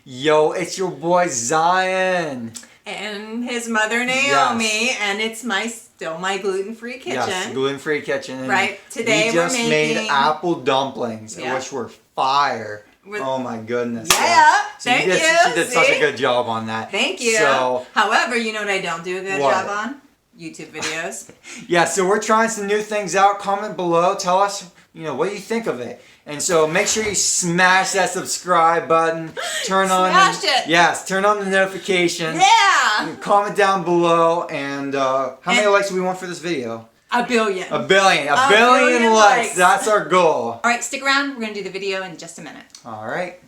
Yo, it's your boy Zion. And his mother Naomi, yes. And it's still my gluten-free kitchen. Yes, gluten-free kitchen. And right, today we just made apple dumplings, which were fire. Oh my goodness. Yeah, so thank you. She did such a good job on that. Thank you. So, however, you know what I don't do a good job on? YouTube videos. Yeah, so we're trying some new things out. Comment below. Tell us, what you think of it. And so make sure you smash that subscribe button. Turn on the notifications. Yeah. Comment down below. And how many likes do we want for this video? A billion. A billion likes. That's our goal. All right, stick around. We're going to do the video in just a minute. All right.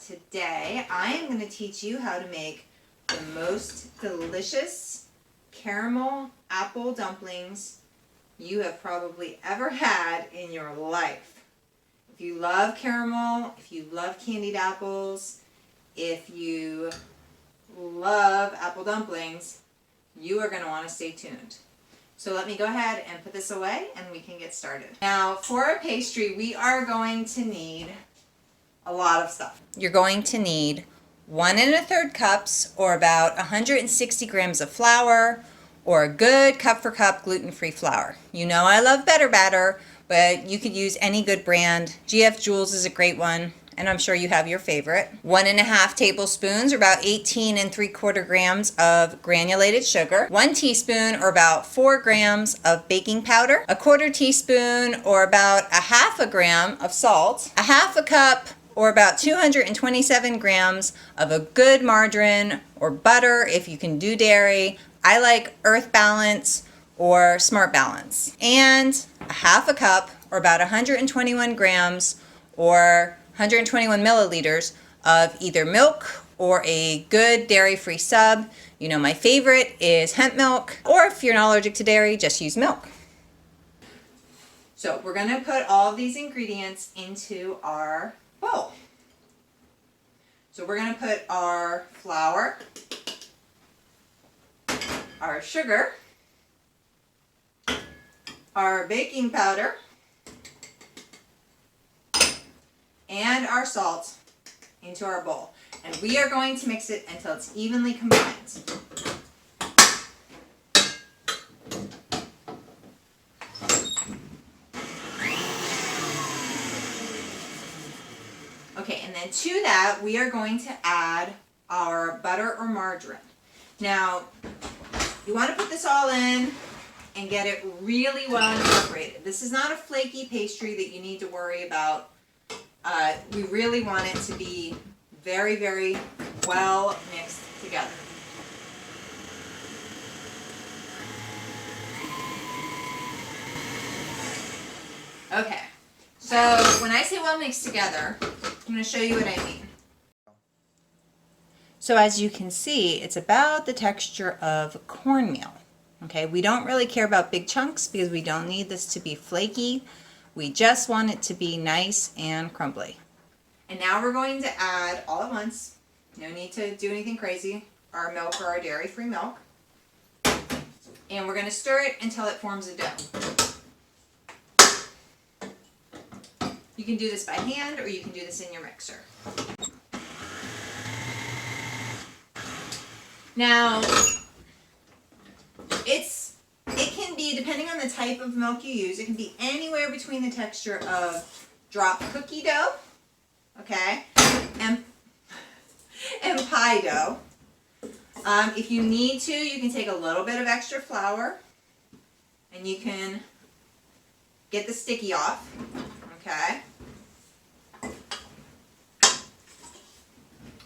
Today, I am going to teach you how to make the most delicious caramel apple dumplings you have probably ever had in your life. If you love caramel, if you love candied apples, if you love apple dumplings, you are going to want to stay tuned. So let me go ahead and put this away and we can get started. Now for a pastry, we are going to need a lot of stuff. You're going to need 1 1/3 cups or about 160 grams of flour or a good cup for cup gluten-free flour. You know I love Better Batter, but you could use any good brand. GF Jules is a great one, and I'm sure you have your favorite. 1 1/2 tablespoons or about 18 3/4 grams of granulated sugar. 1 teaspoon or about 4 grams of baking powder. 1/4 teaspoon or about 1/2 gram of salt. 1/2 cup or about 227 grams of a good margarine or butter if you can do dairy. I like Earth Balance or Smart Balance. And 1/2 cup or about 121 grams or 121 milliliters of either milk or a good dairy-free sub. You know my favorite is hemp milk, or if you're not allergic to dairy, just use milk. So we're going to put all of these ingredients into our bowl. So we're going to put our flour, our sugar, our baking powder, and our salt into our bowl. And we are going to mix it until it's evenly combined. Okay, and then to that, we are going to add our butter or margarine. Now, you want to put this all in and get it really well incorporated. This is not a flaky pastry that you need to worry about. We really want it to be very, very well mixed together. Okay, so when I say well mixed together, I'm going to show you what I mean. So as you can see, it's about the texture of cornmeal. Okay, we don't really care about big chunks because we don't need this to be flaky. We just want it to be nice and crumbly. And now we're going to add all at once, no need to do anything crazy, our milk or our dairy-free milk. And we're going to stir it until it forms a dough. You can do this by hand or you can do this in your mixer. Now, it can be, depending on the type of milk you use, it can be anywhere between the texture of drop cookie dough, okay, and pie dough. If you need to, you can take a little bit of extra flour and you can get the sticky off, okay.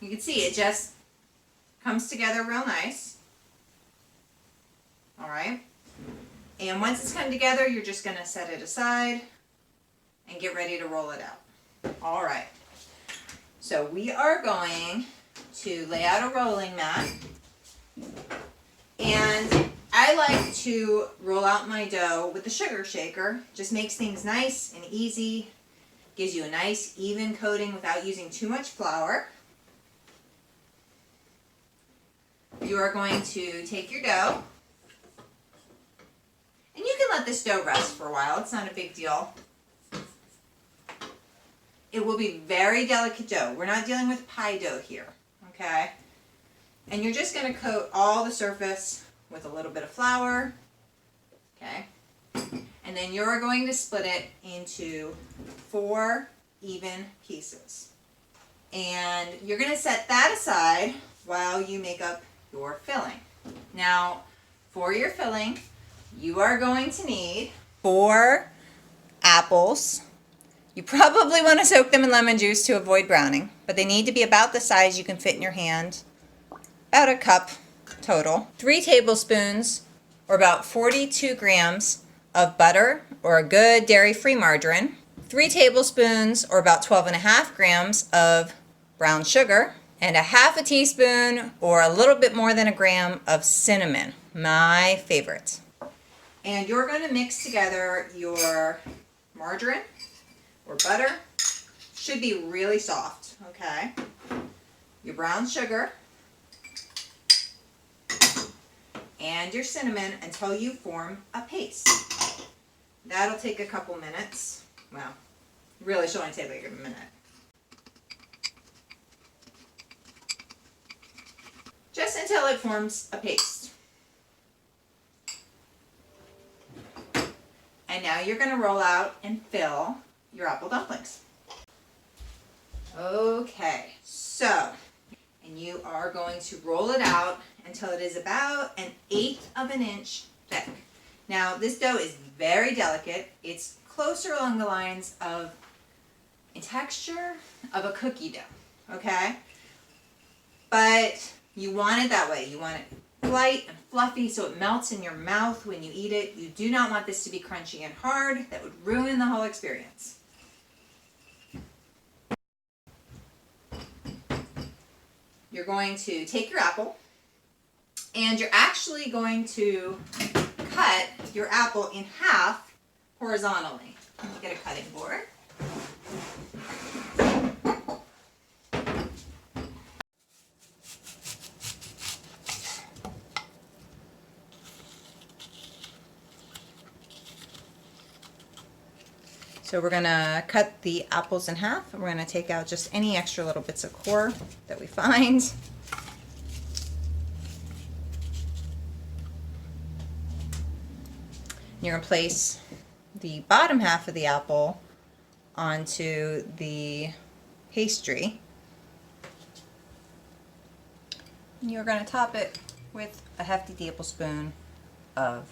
You can see it just comes together real nice. All right. And once it's come together, you're just going to set it aside and get ready to roll it out. All right. So we are going to lay out a rolling mat. And I like to roll out my dough with the sugar shaker. Just makes things nice and easy. Gives you a nice even coating without using too much flour. You are going to take your dough, and you can let this dough rest for a while. It's not a big deal. it will be very delicate dough. We're not dealing with pie dough here, okay? And you're just going to coat all the surface with a little bit of flour, okay? And then you're going to split it into 4 even pieces. And you're going to set that aside while you make up your filling. Now, for your filling, you are going to need 4 apples. You probably want to soak them in lemon juice to avoid browning, but they need to be about the size you can fit in your hand, about a cup total. 3 tablespoons, or about 42 grams of butter or a good dairy-free margarine. 3 tablespoons, or about 12.5 grams of brown sugar, and a half a teaspoon or a little bit more than a gram of cinnamon, my favorite. And you're going to mix together your margarine or butter, should be really soft, okay? Your brown sugar and your cinnamon until you form a paste. That'll take a couple minutes. Well, really should only take like a minute. Just until it forms a paste. And now you're going to roll out and fill your apple dumplings. Okay, so, and you are going to roll it out until it is about 1/8 of an inch thick. Now, this dough is very delicate. It's closer along the lines of, in texture, of a cookie dough, okay? But you want it that way. You want it light and fluffy so it melts in your mouth when you eat it. You do not want this to be crunchy and hard. That would ruin the whole experience. You're going to take your apple and you're actually going to cut your apple in half horizontally. Get a cutting board. So we're going to cut the apples in half, and we're going to take out just any extra little bits of core that we find. You're going to place the bottom half of the apple onto the pastry. And you're going to top it with a hefty tablespoon of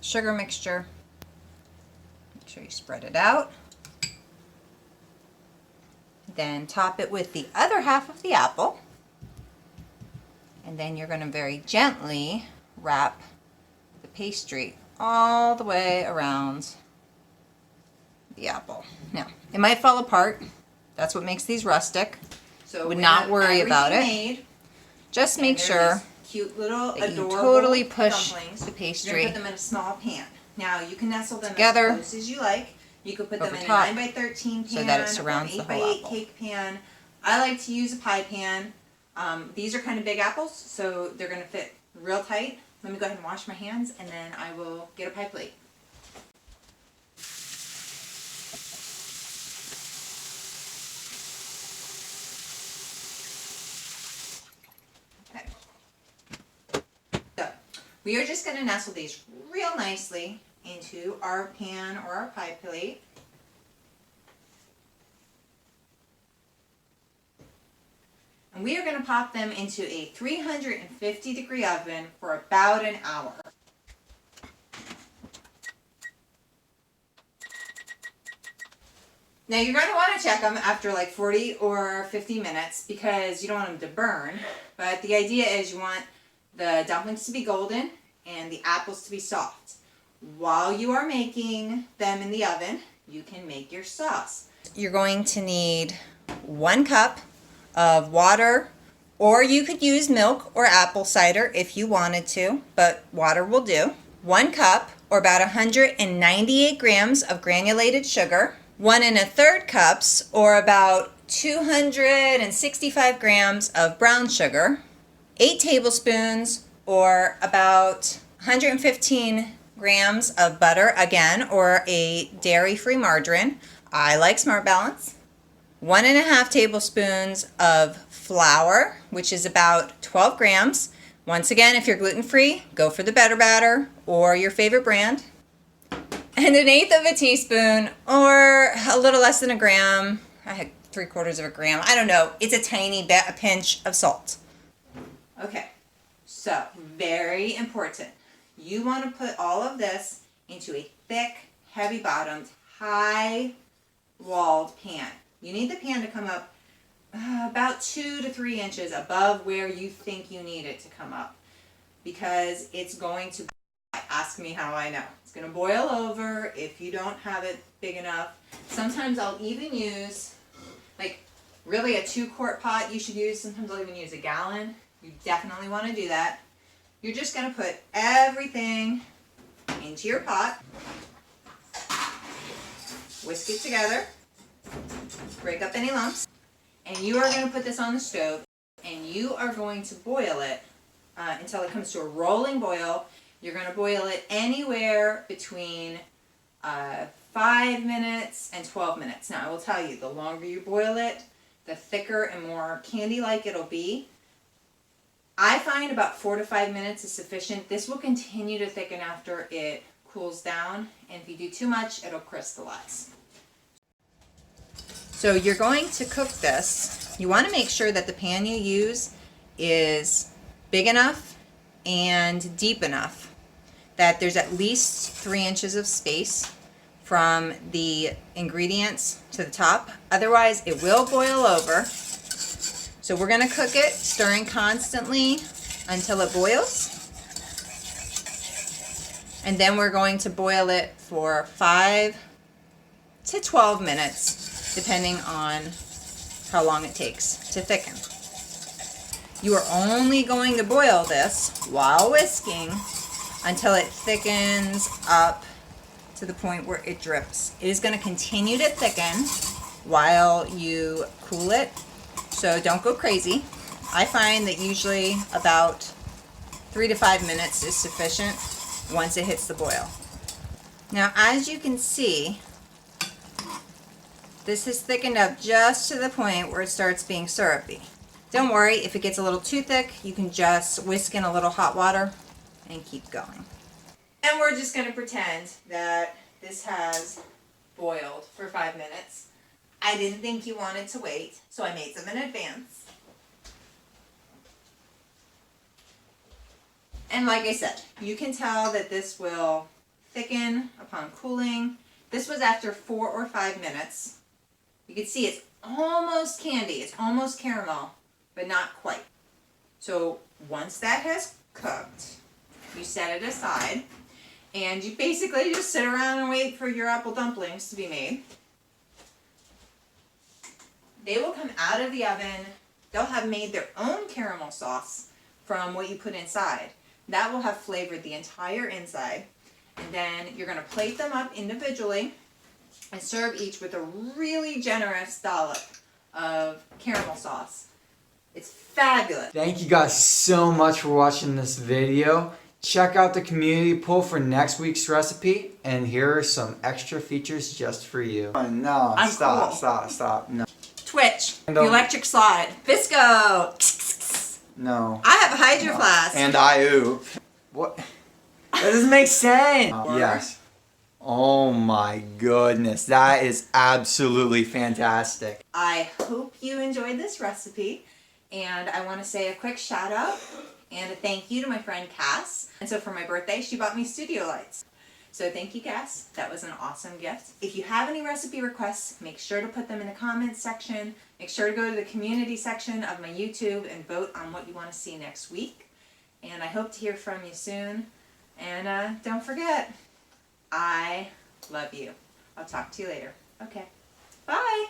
sugar mixture. Make sure you spread it out. Then top it with the other half of the apple. And then you're going to very gently wrap the pastry all the way around the apple. Now, it might fall apart. That's what makes these rustic. So would not worry about it. Just make sure cute little that you adorable totally push dumplings. the pastry. You're gonna put them in a small pan. Now you can nestle them together as close as you like. You could put them in a 9x13 pan so that it surrounds or the whole 8x8 apple. cake pan. I like to use a pie pan. These are kind of big apples, so they're gonna fit real tight. Let me go ahead and wash my hands, and then I will get a pie plate. Okay. So, we are just going to nestle these real nicely into our pan or our pie plate. And we are going to pop them into a 350-degree oven for about an hour. Now you're going to want to check them after like 40 or 50 minutes because you don't want them to burn. But the idea is you want the dumplings to be golden and the apples to be soft. While you are making them in the oven, you can make your sauce. You're going to need 1 cup of water, or you could use milk or apple cider if you wanted to, but water will do. 1 cup, or about 198 grams of granulated sugar. 1 1/3 cups, or about 265 grams of brown sugar. 8 tablespoons, or about 115 grams of butter, again, or a dairy-free margarine. I like Smart Balance. 1.5 tablespoons of flour, which is about 12 grams. Once again, if you're gluten-free, go for the Better Batter or your favorite brand. And 1/8 teaspoon, or a little less than a gram. I had 3/4 gram. I don't know. It's a tiny bit, a pinch of salt. Okay, so very important. You want to put all of this into a thick, heavy-bottomed, high-walled pan. You need the pan to come up about 2 to 3 inches above where you think you need it to come up, because it's going to, ask me how I know. It's going to boil over if you don't have it big enough. Sometimes I'll even use, like, really a 2-quart pot you should use. Sometimes I'll even use a gallon. You definitely want to do that. You're just going to put everything into your pot, whisk it together, break up any lumps, and you are going to put this on the stove, and you are going to boil it until it comes to a rolling boil. You're going to boil it anywhere between 5 minutes and 12 minutes. Now, I will tell you, the longer you boil it, the thicker and more candy-like it'll be. I find about 4 to 5 minutes is sufficient. This will continue to thicken after it cools down, and if you do too much, it'll crystallize. So you're going to cook this. You want to make sure that the pan you use is big enough and deep enough that there's at least 3 inches of space from the ingredients to the top. Otherwise, it will boil over. So we're going to cook it, stirring constantly until it boils. And then we're going to boil it for 5 to 12 minutes, depending on how long it takes to thicken. You are only going to boil this while whisking until it thickens up to the point where it drips. It is going to continue to thicken while you cool it, so don't go crazy. I find that usually about 3 to 5 minutes is sufficient once it hits the boil. Now, as you can see, this has thickened up just to the point where it starts being syrupy. Don't worry, if it gets a little too thick, you can just whisk in a little hot water and keep going. And we're just going to pretend that this has boiled for 5 minutes. I didn't think you wanted to wait, so I made some in advance. And like I said, you can tell that this will thicken upon cooling. This was after 4 or 5 minutes. You can see it's almost candy, it's almost caramel, but not quite. So once that has cooked, you set it aside, and you basically just sit around and wait for your apple dumplings to be made. They will come out of the oven. They'll have made their own caramel sauce from what you put inside. That will have flavored the entire inside. And then you're going to plate them up individually and serve each with a really generous dollop of caramel sauce. It's fabulous. Thank you guys so much for watching this video. Check out the community poll for next week's recipe, and here are some extra features just for you. Oh, no, I'm stop, cool. stop, no. Twitch, the electric slide, Bisco. No. I have a Hydro Flask. And I oop. What? That doesn't make sense. Yes. Oh my goodness, that is absolutely fantastic. I hope you enjoyed this recipe, and I want to say a quick shout out and a thank you to my friend Cass. And so for my birthday, she bought me studio lights. So thank you, Cass. That was an awesome gift. If you have any recipe requests, make sure to put them in the comments section. Make sure to go to the community section of my YouTube and vote on what you want to see next week. And I hope to hear from you soon. And don't forget, I love you. I'll talk to you later. Okay. Bye.